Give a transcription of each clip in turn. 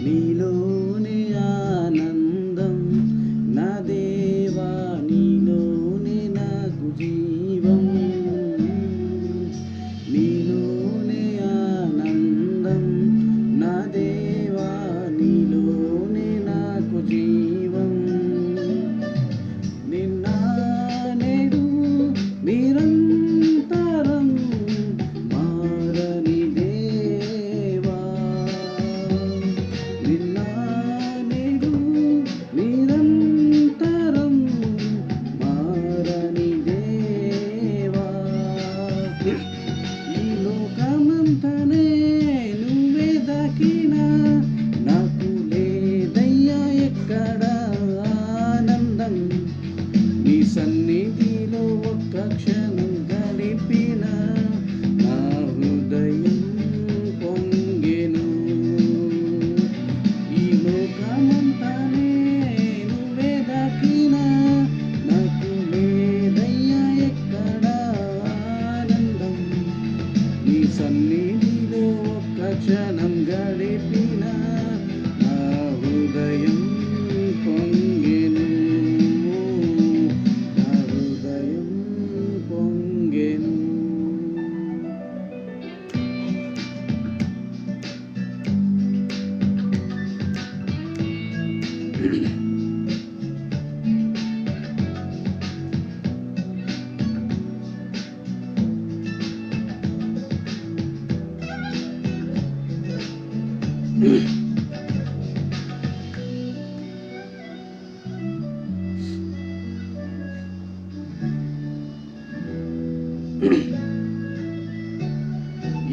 నీలోనే ఆనందం నా దేవా, నీలోనే నాకు జీవం. నీలోనే ఆనందం నా దేవా, నీలోనే నాకు జీవం. నిన్న నేడు నిరంతరం మారని దేవా, నిన్న నేడు నిరంతరం మారని దేవా. ఈ లోకమంతనే నువ్వే దక్కినా నాకు లేదయ్యా ఎక్కడ ఆనందం. నీ సన్నిధిలో ఒక్క క్షణం గడిపిన నా హృదయం పొంగెను. ఈ లోకమంతనే నువ్వే దక్కినా నాకు లేదయ్యా ఎక్కడ ఆనందం. నీ సన్నిధిలో ఒక్క క్షణం గడిపిన నా హృదయం పొంగెను. నా హృదయం పొంగెను.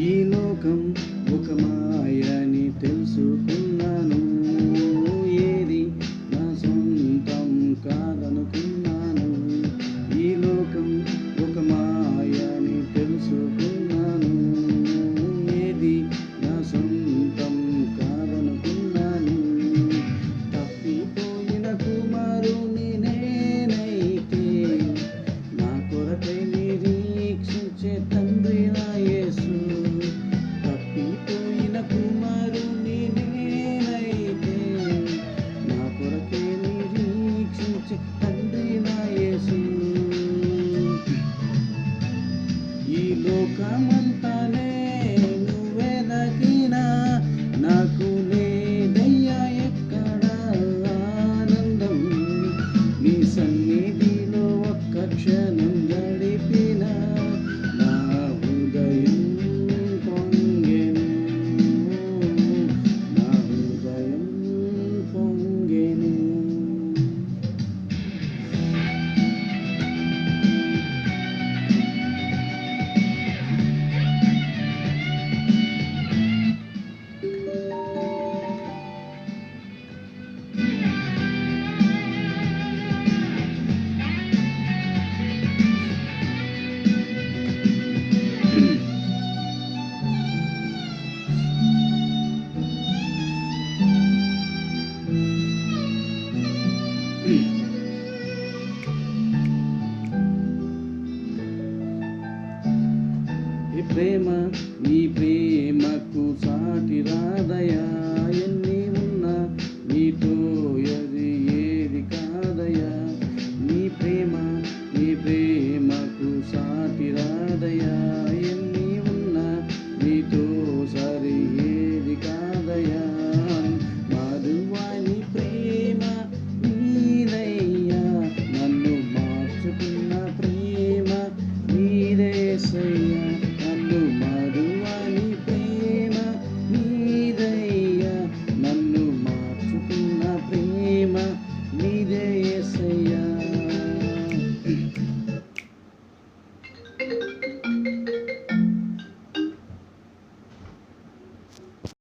ఈ లోకం ఒక మాయని తెలుసు,